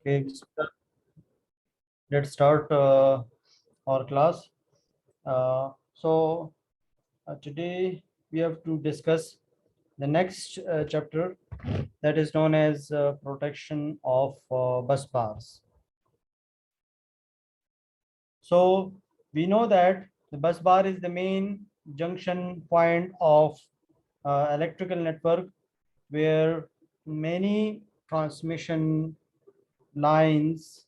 Okay, let's start our class. Today we have to discuss the next chapter that is known as protection of bus bars. So we know that the bus bar is the main junction point of electrical network where many transmission lines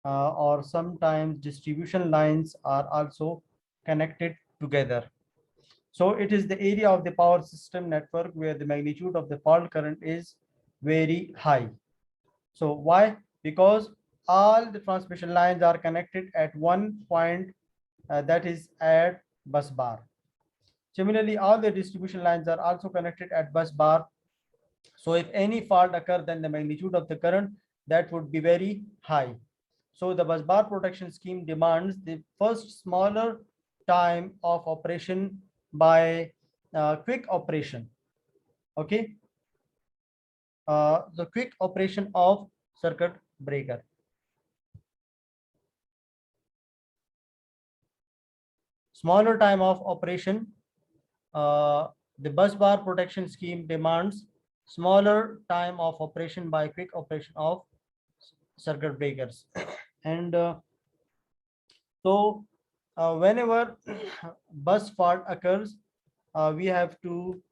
or sometimes distribution lines are also connected together. So it is the area of the power system network where the magnitude of the fault current is very high. So why? Because all the transmission lines are connected at one point, that is at bus bar. Similarly, all the distribution lines are also connected at bus bar. So if any fault occur, then the magnitude of the current that would be very high. So the bus bar protection scheme demands the first smaller time of operation by quick operation. Okay, the quick operation of circuit breaker. Smaller time of operation. The bus bar protection scheme demands smaller time of operation by quick operation of circuit breakers. And whenever bus fault occurs, we have to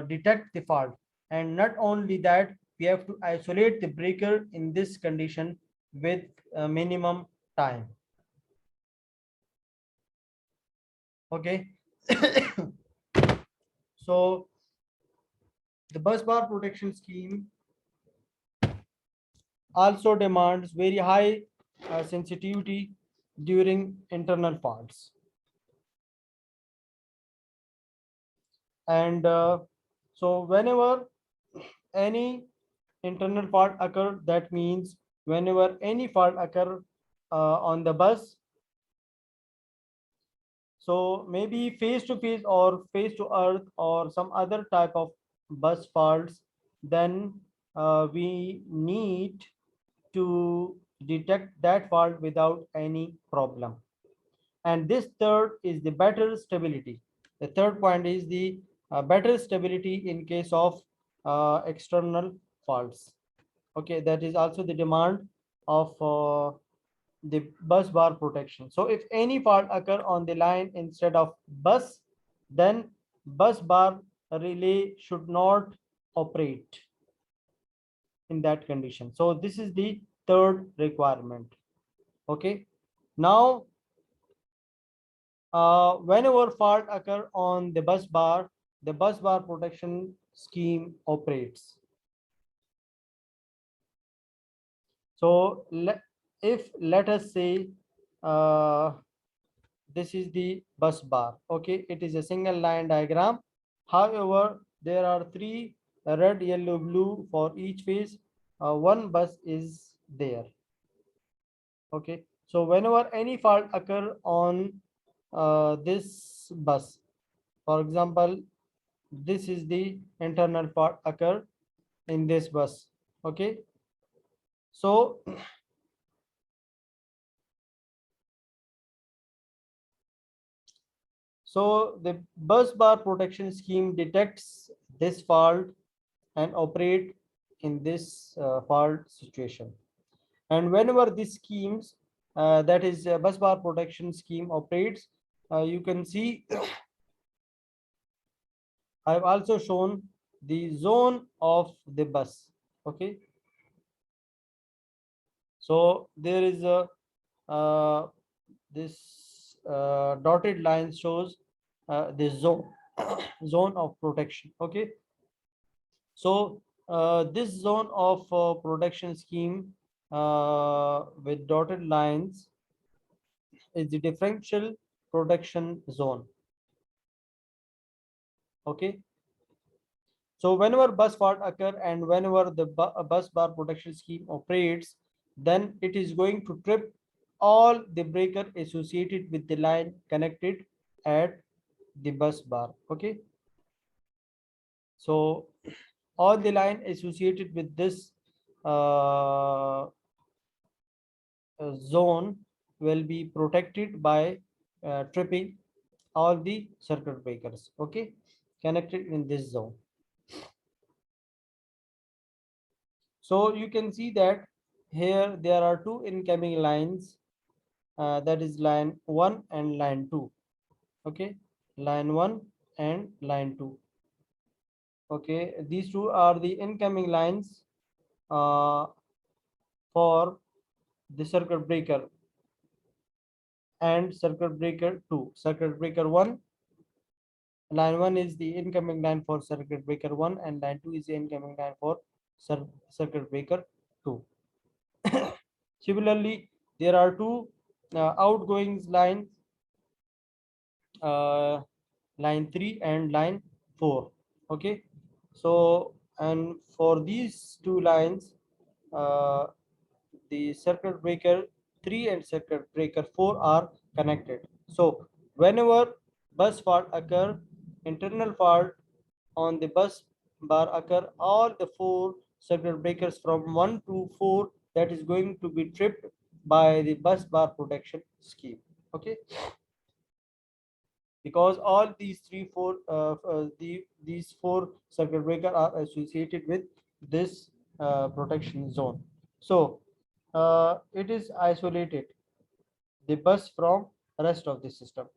detect the fault, and not only that, we have to isolate the breaker in this condition with minimum time. Okay. So the bus bar protection scheme also demands very high sensitivity during internal faults. And so whenever any internal fault occur, that means whenever any fault occur on the bus, so maybe face to face or face to earth or some other type of bus faults, then we need to detect that fault without any problem. And this third is the better stability. The third point is the better stability in case of external faults. Okay, that is also the demand of the bus bar protection. So if any fault occur on the line instead of bus, then bus bar relay should not operate in that condition. So this is the third requirement. Okay, now whenever fault occur on the bus bar protection scheme operates. So if let us say this is the bus bar. Okay, it is a single line diagram. However, there are three red, yellow, blue for each phase. One bus is there. Okay, so whenever any fault occur on this bus, for example, this is the internal fault occur in this bus. Okay, so the bus bar protection scheme detects this fault and operate in this fault situation. And whenever these schemes, that is bus bar protection scheme operates, you can see I've also shown the zone of the bus. Okay, so there is a this dotted line shows the zone zone of protection. Okay, so this zone of protection scheme with dotted lines is the differential protection zone. Okay, so whenever bus fault occur and whenever the bus bar protection scheme operates, then it is going to trip all the breaker associated with the line connected at the bus bar. Okay, so all the line associated with this uh, zone will be protected by tripping all the circuit breakers, okay, connected in this zone. So you can see that here there are two incoming lines, that is line 1 and line 2, okay, line 1 and line 2, okay. These two are the incoming lines uh, for the circuit breaker and circuit breaker 2. Circuit breaker 1, line 1 is the incoming line for circuit breaker 1 and line 2 is the incoming line for circuit breaker 2. Similarly, there are two outgoing lines, uh, line 3 and line 4, okay. So and for these two lines, uh, the circuit breaker 3 and circuit breaker 4 are connected. So whenever bus fault occur, internal fault on the bus bar occur, all the four circuit breakers from 1 to 4 that is going to be tripped by the bus bar protection scheme, okay. Because all these these four circuit breaker are associated with this protection zone. So it is isolated the bus from rest of the system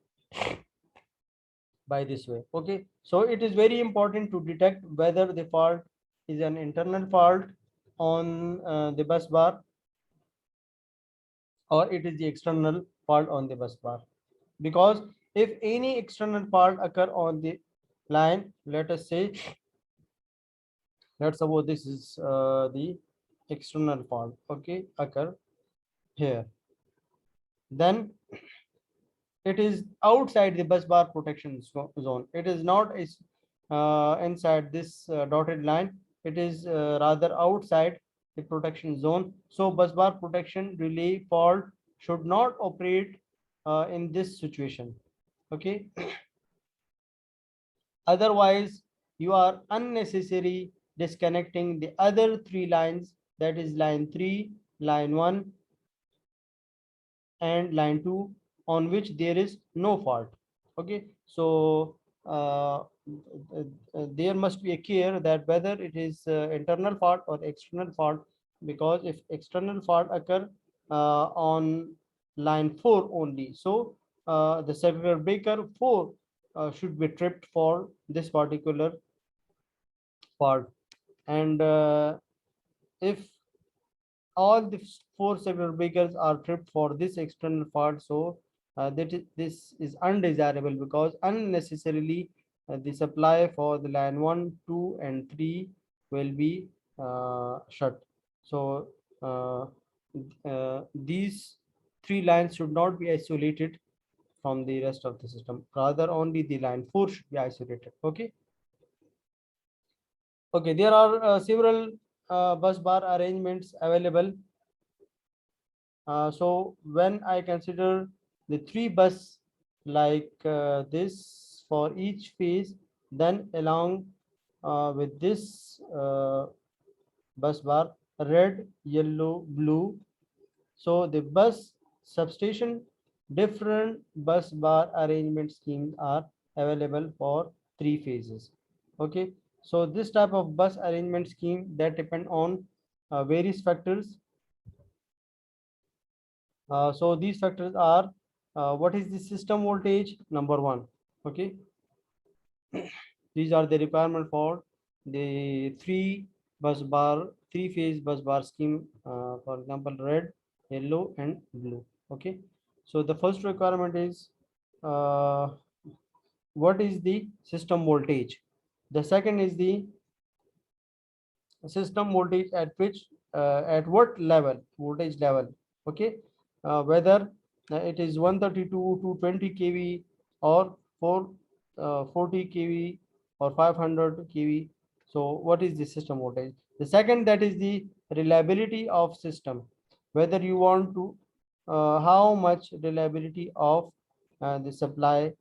by this way, okay. So it is very important to detect whether the fault is an internal fault on the bus bar or it is the external fault on the bus bar. Because if any external fault occur on the line, let us say, let's suppose this is the external fault, okay, occur here, then it is outside the bus bar protection zone. It is not is inside this dotted line. It is rather outside the protection zone. So bus bar protection relay fault should not operate in this situation, okay. Otherwise you are unnecessary disconnecting the other three lines, that is line 3, line 1 and line 2, on which there is no fault, okay. So there must be a care that whether it is internal fault or external fault, because if external fault occur on line 4 only, so the circuit breaker 4 should be tripped for this particular fault. And if all the four circuit breakers are tripped for this external fault, so this is undesirable, because unnecessarily the supply for the line 1, 2 and 3 will be shut. So these three lines should not be isolated from the rest of the system, rather only the line 4 should be isolated, okay. Okay, there are several bus bar arrangements available. So when I consider the three bus like this for each phase, then along with this bus bar, red, yellow, blue. So the bus substation, different bus bar arrangement schemes are available for three phases, okay. So this type of bus arrangement scheme that depend on various factors. So these factors are what is the system voltage, number one, okay. These are the requirement for the three phase bus bar scheme, for example red, yellow and blue, okay. So the first requirement is uh, what is the system voltage. The second is the system voltage at which at what level, voltage level, okay. Whether it is 132 to 20 kV or 40 kV or 500 kV. So what is the system voltage? The second, that is the reliability of system, whether you want to how much reliability of the supply,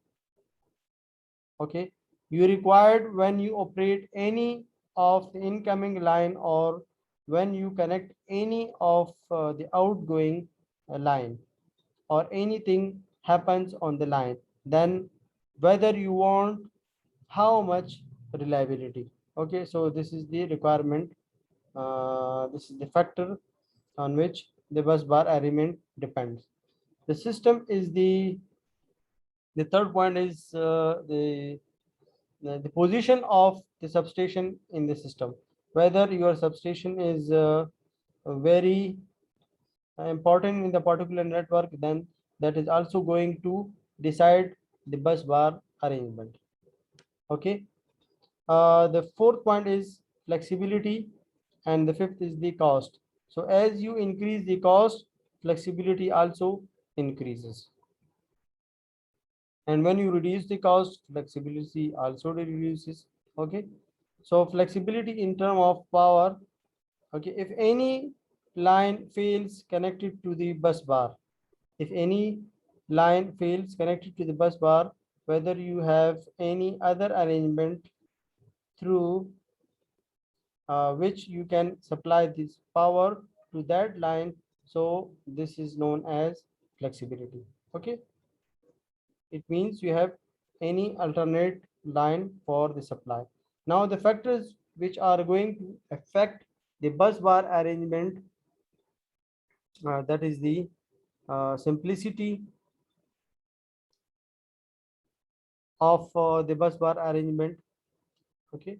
okay, you required when you operate any of the incoming line or when you connect any of the outgoing line, or anything happens on the line, then whether you want how much reliability. Okay, so this is the requirement. This is the factor on which the bus bar arrangement depends. The system is the third point is the position of the substation in the system. Whether your substation is very important in the particular network, then that is also going to decide the bus bar arrangement. Okay. The fourth point is flexibility, and the fifth is the cost. So as you increase the cost, flexibility also increases, and when you reduce the cost, flexibility also reduces. Okay, so flexibility in term of power. Okay, if any line fails connected to the bus bar, if any line fails connected to the bus bar, whether you have any other arrangement through which you can supply this power to that line, so this is known as flexibility. Okay, it means you have any alternate line for the supply. Now the factors which are going to affect the bus bar arrangement, that is the simplicity of the bus bar arrangement. Okay,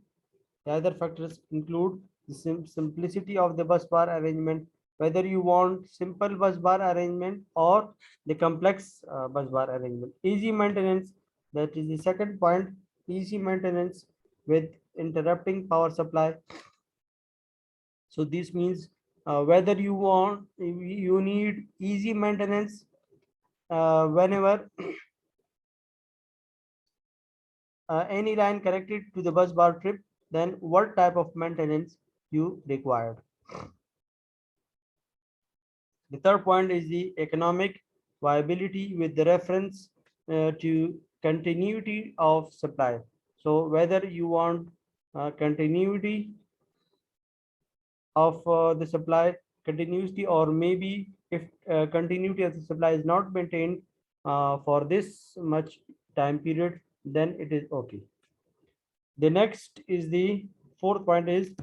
the other factors include the simplicity of the bus bar arrangement, whether you want simple bus bar arrangement or the complex bus bar arrangement. Easy maintenance, that is the second point, easy maintenance with interrupting power supply. So this means whether you need easy maintenance whenever any line connected to the bus bar trip, then what type of maintenance you required. The third point is the economic viability with the reference to continuity of supply. So whether you want continuity of the supply, continuity, or maybe if continuity of the supply is not maintained for this much time period, then it is okay. The next is the fourth point is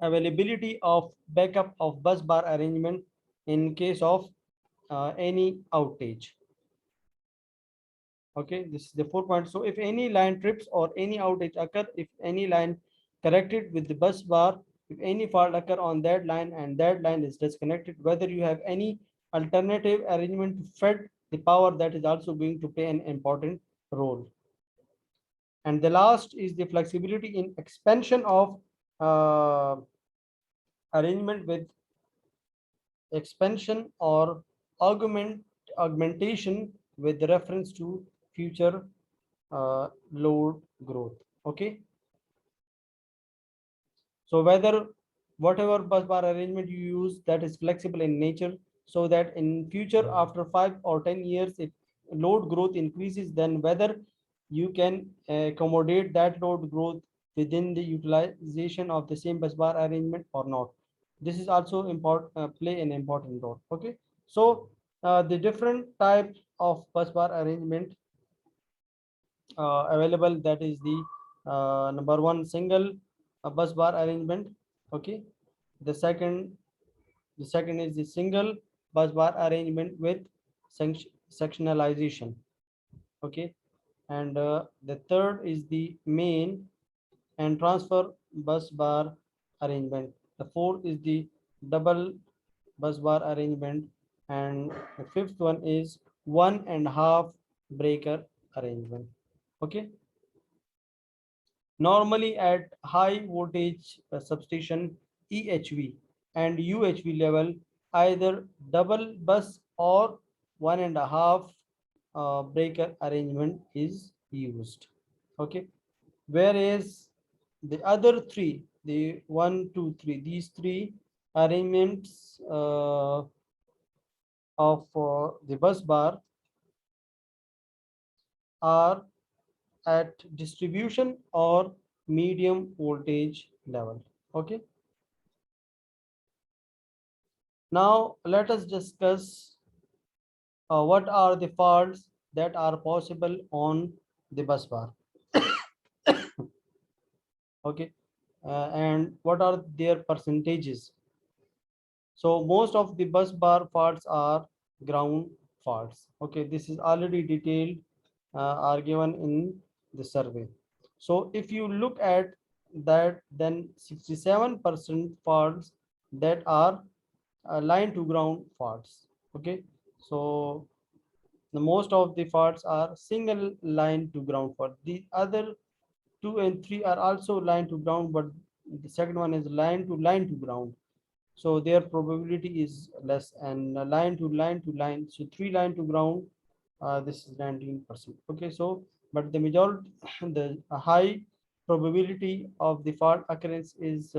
availability of backup of bus bar arrangement in case of any outage. Okay, this is the 4 point. So if any line trips or any outage occur, if any line connected with the bus bar, if any fault occur on that line and that line is disconnected, whether you have any alternative arrangement to fed the power, that is also going to play an important role. And the last is the flexibility in expansion of arrangement with expansion or augmentation with reference to future load growth. Okay, so whether whatever bus bar arrangement you use, that is flexible in nature, so that in future after 5 or 10 years, if load growth increases, then whether you can accommodate that load growth within the utilization of the same bus bar arrangement or not. This is also important, play an important role. Okay, so the different types of bus bar arrangement available, that is the number one, single bus bar arrangement. Okay, the second is the single bus bar arrangement with sectionalization. Okay, and the third is the main and transfer bus bar arrangement. The fourth is the double bus bar arrangement, and the fifth one is 1.5 breaker arrangement. Okay, normally at high voltage substation EHV and UHV level, either double bus or 1.5 breaker arrangement is used. Okay, whereas the other three, the 1, 2, 3, these three arrangements of the bus bar are at distribution or medium voltage level. Okay, Now let us discuss what are the faults that are possible on the bus bar. Okay, and what are their percentages. So most of the bus bar faults are ground faults. Okay, this is already detailed, are given in the survey. So if you look at that, then 67% faults that are line to ground faults. Okay, so the most of the faults are single line to ground fault. The other 2 and 3 are also line to ground, but the second one is line to ground, so their probability is less. And line to line, so 3 line to ground, this is 19%. Okay, so but the majority the high probability of the fault occurrence is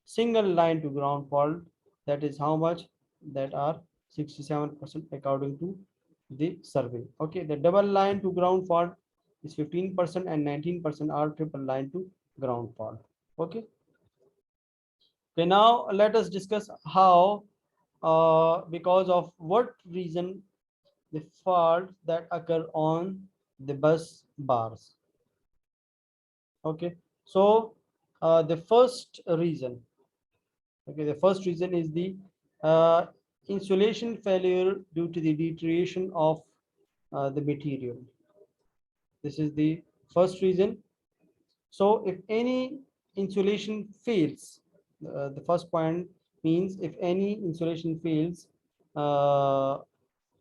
single line to ground fault. That is how much? That are 67% according to the survey. Okay, the double line to ground fault is 15%, and 19% are triple line to ground fault. Okay. Okay, now let us discuss how, because of what reason the faults that occur on the bus bars. Okay, so the first reason, okay, the first reason is the uh, insulation failure due to the deterioration of the material. This is the first reason. So if any insulation fails, the first point means if any insulation fails, uh,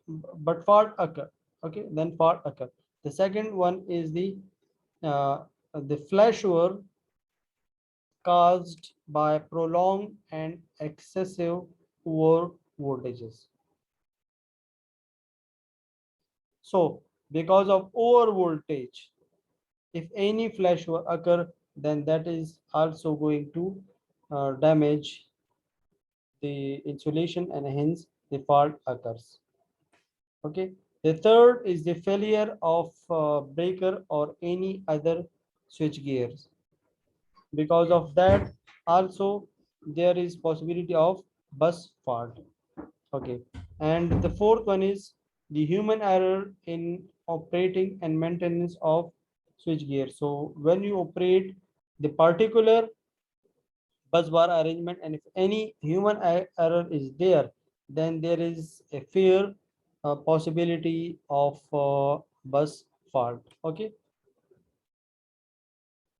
but fault occur. Okay, then fault occur. The second one is the flashover caused by prolonged and excessive over voltages. So because of over voltage, if any flashover occur, then that is also going to damage the insulation, and hence the fault occurs. Okay, the third is the failure of breaker or any other switch gears. Because of that also there is possibility of bus fault. Okay, and the fourth one is the human error in operating and maintenance of switch gear. So when you operate the particular bus bar arrangement, and if any human error is there, then there is a fair possibility of bus fault. Okay,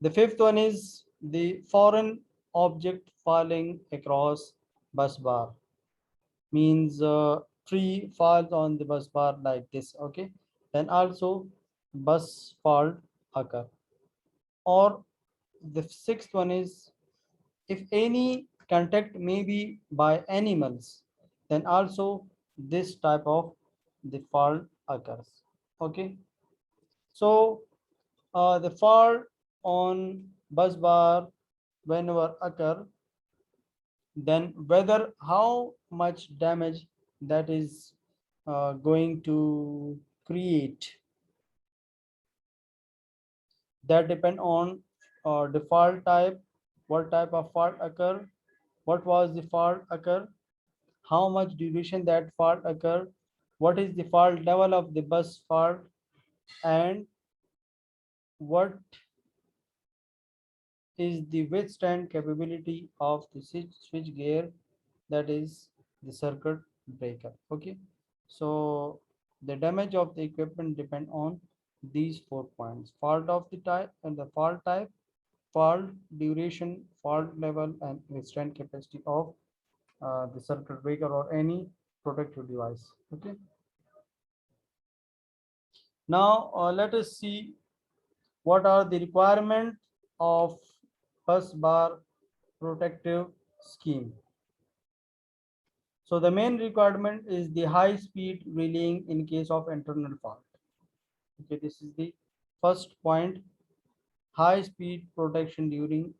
the fifth one is the foreign object falling across bus bar. Means tree falls on the bus bar like this. Okay, then also bus fault occur. Or the sixth one is if any contact may be by animals, then also this type of the fault occurs. Okay, so the fault on bus bar whenever occur, then whether how much damage that is going to create, that depend on default type, what type of fault occur, what was the fault occur, how much duration that fault occur, what is the fault level of the bus fault, and what is the withstand capability of the switch gear, that is the circuit breaker. Okay, so the damage of the equipment depend on these 4 points: fault of the type and the fault type, fault duration, fault level, and withstand capacity of the circuit breaker or any protective device. Okay, now let us see what are the requirement of bus bar protective scheme. So the main requirement is the high speed relaying in case of internal fault. Okay, this is the first point: high speed protection during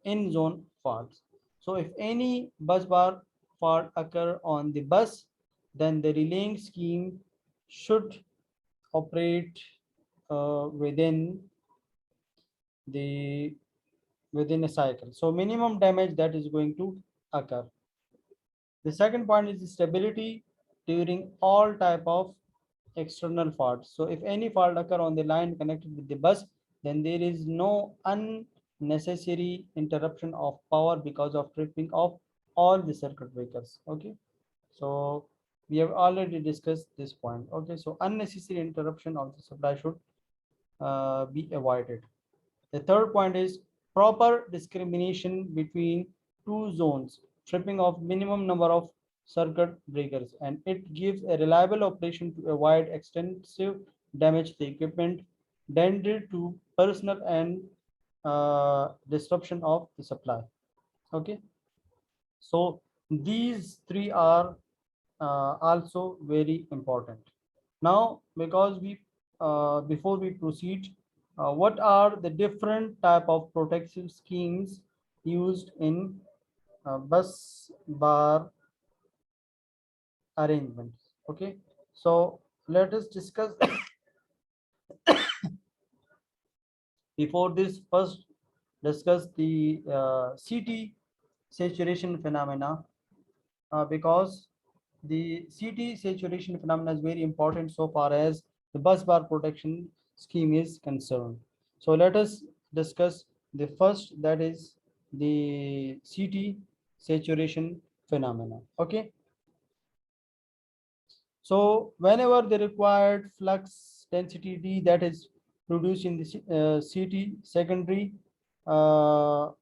in zone faults. So if any bus bar fault occur on the bus, then the relaying scheme should operate within the within a cycle. So minimum damage that is going to occur. The second point is the stability during all type of external faults. So if any fault occur on the line connected with the bus, then there is no unnecessary interruption of power because of tripping of all the circuit breakers. Okay, so we have already discussed this point. Okay, so unnecessary interruption of the supply should be avoided. The third point is proper discrimination between two zones, tripping of minimum number of circuit breakers, and it gives a reliable operation to avoid extensive damage to the equipment, danger to personal and disruption of the supply. Okay, so these three are also very important. Now, because we before we proceed, what are the different type of protective schemes used in bus bar arrangements? Okay, so let us discuss. Before this, first discuss the CT saturation phenomena, because the CT saturation phenomena is very important so far as the bus bar protection scheme is concerned. So let us discuss the first, that is the CT saturation phenomena. Okay, so whenever the required flux density D, that is produced in the CT uh,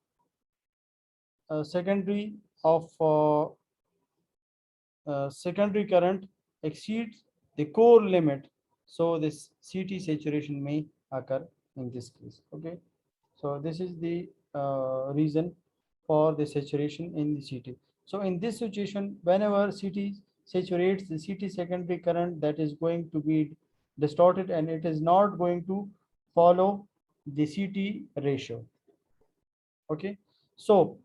secondary of secondary current exceeds the core limit, so this CT saturation may occur in this case. Okay, so this is the reason for the saturation in the CT. So in this situation, whenever CT saturates, the CT secondary current that is going to be distorted, and it is not going to follow the CT ratio. Okay, so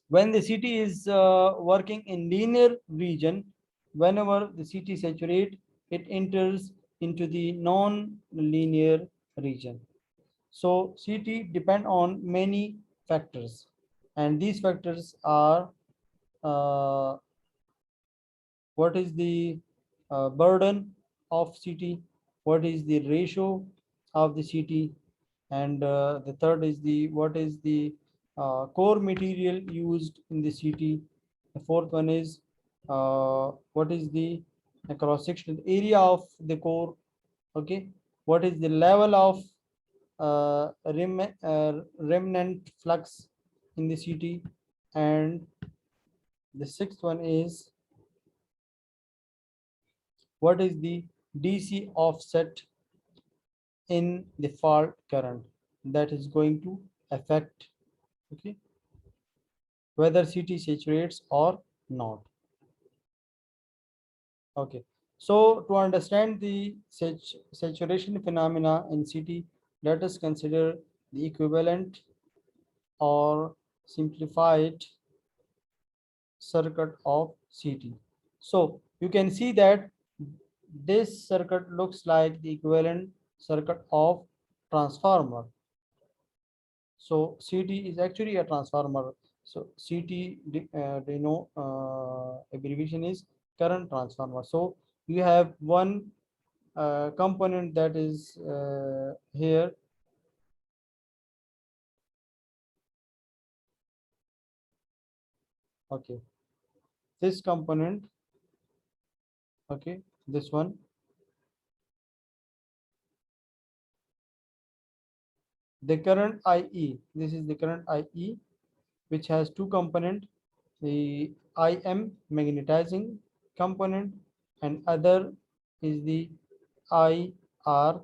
when the CT is working in linear region, whenever the CT saturate, it enters into the non-linear region. So CT depend on many factors, and these factors are uh, what is the burden of CT, what is the ratio of the CT, and the third is the what is the core material used in the CT. The fourth one is what is the cross sectional area of the core. Okay, what is the level of remnant flux in the CT, and the sixth one is what is the DC offset in the fault current that is going to affect, okay, whether CT saturates or not. Okay, so to understand the saturation phenomena in CT, let us consider the equivalent or simplified circuit of CT. So you can see that this circuit looks like the equivalent circuit of transformer. So CT is actually a transformer. So CT, abbreviation is current transformer. So you have one component that is here. Okay, this component. Okay, this one. The current IE. This is the current IE, which has two components, the IM magnetizing component, and other is the IR,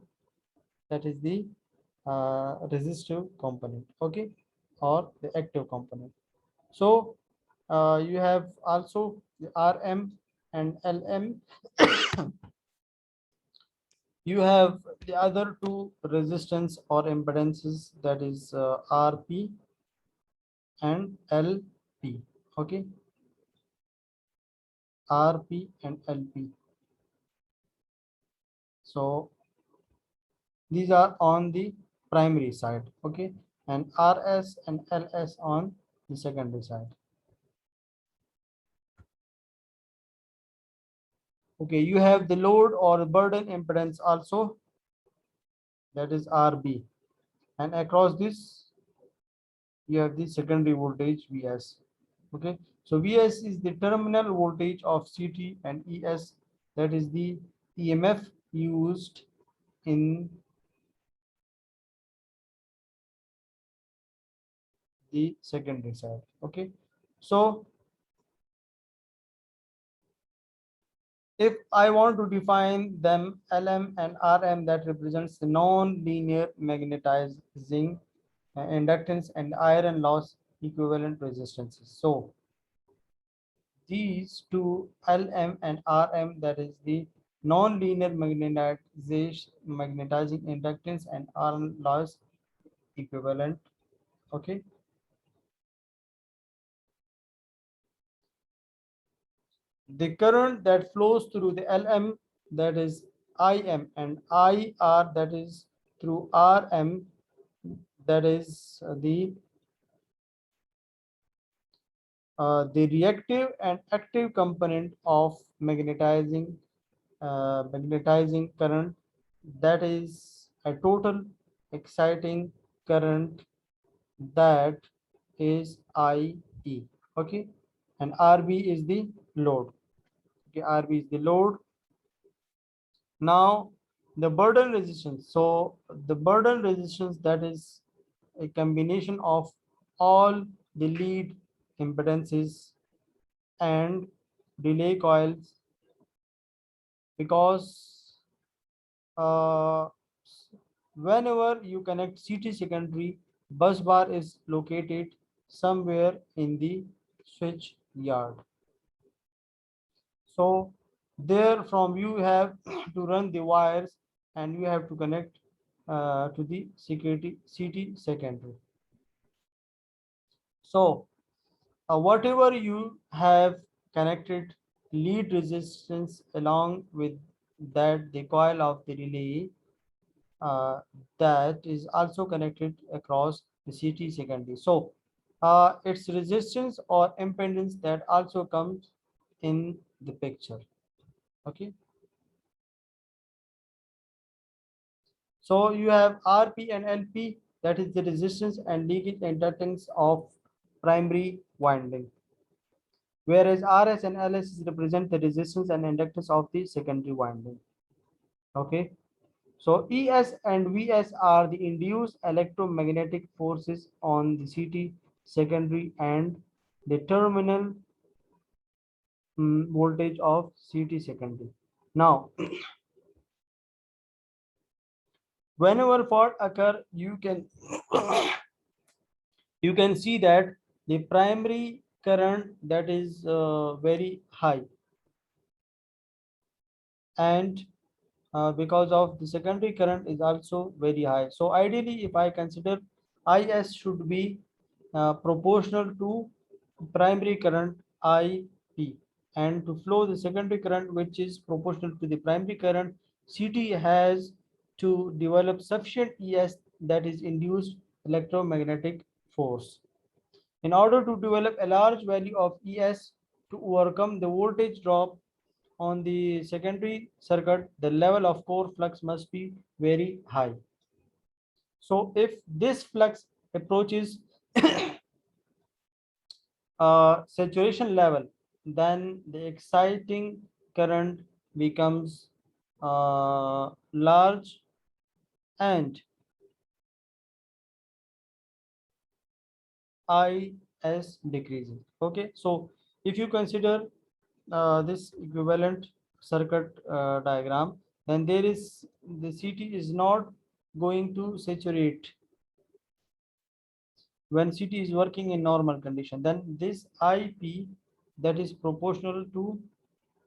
that is the resistive component. Okay, or the active component. So you have also the RM and LM. You have the other two resistance or impedances, that is RP and LP. Okay, RP and LP. So these are on the primary side. Okay, and RS and LS on the secondary side. Okay, you have the load or burden impedance also, that is RB, and across this you have the secondary voltage Vs. Okay, so Vs is the terminal voltage of CT, and Es, that is the EMF used in the secondary side. Okay, so if I want to define them, Lm and Rm, that represents the non-linear magnetizing inductance and iron loss equivalent resistances. So these two, Lm and Rm, that is the non-linear magnetizing inductance and iron loss equivalent. Okay, the current that flows through the Lm, that is Im, and Ir, that is through Rm, that is the reactive and active component of magnetizing current, that is a total exciting current, that is IE. Okay, and RB is the load. Okay, RB is the load. Now the burden resistance. So the burden resistance, that is a combination of all the lead impedances and relay coils, because uh, whenever you connect CT secondary, bus bar is located somewhere in the switch yard. So there from you have to run the wires, and you have to connect to the security CT secondary. So whatever you have connected lead resistance, along with that the coil of the relay, uh, that is also connected across the CT secondary. So its resistance or impedance, that also comes in the picture. Okay, so you have RP and LP, that is the resistance and leakage inductance of primary winding, whereas RS and LS represent the resistance and inductance of the secondary winding. Okay, so ES and VS are the induced electromagnetic forces on the CT secondary and the terminal voltage of CT secondary. Now, whenever fault occur, you can see that the primary current, that is very high, and because of the secondary current is also very high. So ideally, if I consider, Is should be proportional to primary current IP, and to flow the secondary current, which is proportional to the primary current, CT has to develop sufficient ES, that is induced electromagnetic force. In order to develop a large value of ES to overcome the voltage drop on the secondary circuit, the level of core flux must be very high. So if this flux approaches saturation level, then the exciting current becomes large, and IS decreases. Okay, so if you consider this equivalent circuit diagram, then there is the CT is not going to saturate when CT is working in normal condition. Then this IP, that is proportional to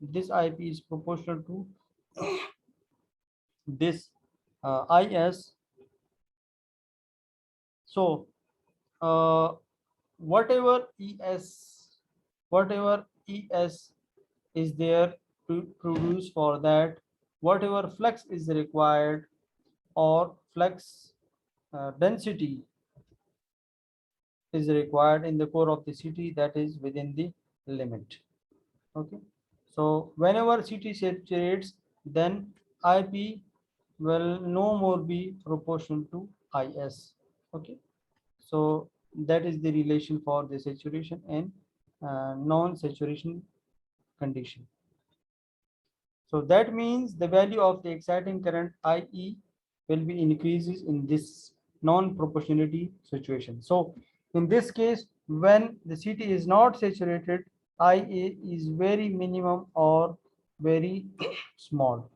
this IP is proportional to this IS. So whatever ES is there to produce for that, whatever flux is required, or flux density is required in the core of the CT, that is within the limit. Okay, So whenever CT saturates, then IP will no more be proportional to IS. Okay, so that is the relation for the saturation and non-saturation condition. So that means the value of the exciting current IE will be increases in this non-proportionality situation. So in this case, when the CT is not saturated, IA is very minimum or very small.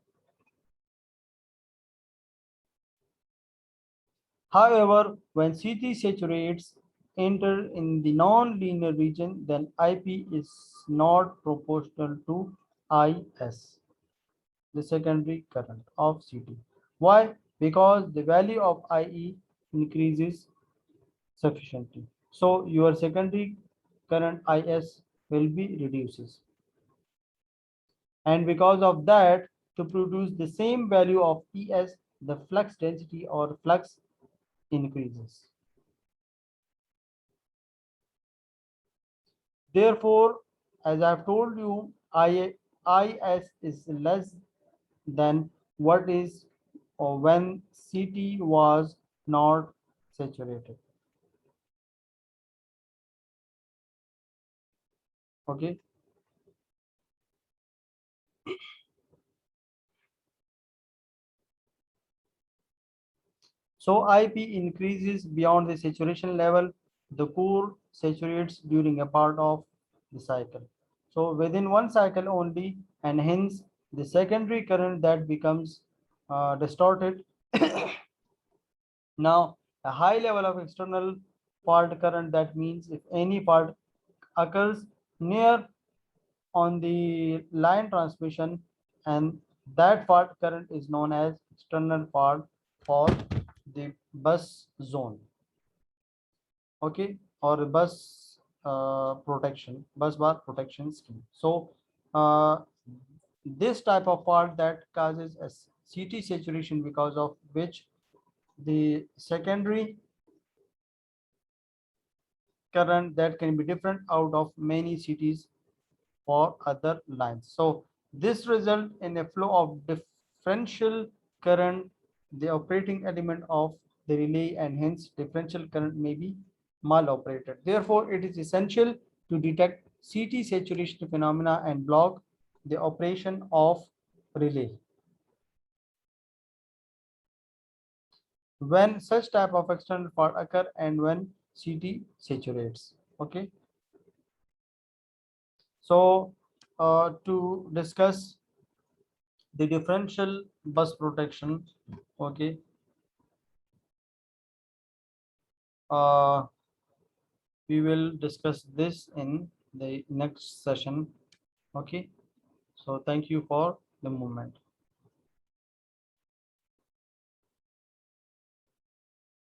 However, when CT saturates enter in the non-linear region, then IP is not proportional to IS, the secondary current of CT. Why? Because the value of IE increases sufficiently. So your secondary current IS will be reduces. And because of that, to produce the same value of ES, the flux density or flux increases. Therefore, as I've told you, IS is less than what is or when CT was not saturated. Okay. So IP increases beyond the saturation level. The core saturates during a part of the cycle. So within one cycle only, and hence the secondary current that becomes distorted. Now, a high level of external fault current, that means if any fault occurs near on the line transmission, and that fault current is known as external fault for the bus zone. Okay, or bus bar protection scheme. So this type of fault that causes a CT saturation, because of which the secondary current that can be different out of many CTs for other lines. So this result in a flow of differential current, the operating element of the relay, and hence differential current may be maloperated. Therefore, it is essential to detect CT saturation phenomena and block the operation of relay. When such type of external fault occur and when CT saturates. Okay. So to discuss the differential bus protection, okay, uh, we will discuss this in the next session. Okay, so thank you for the moment.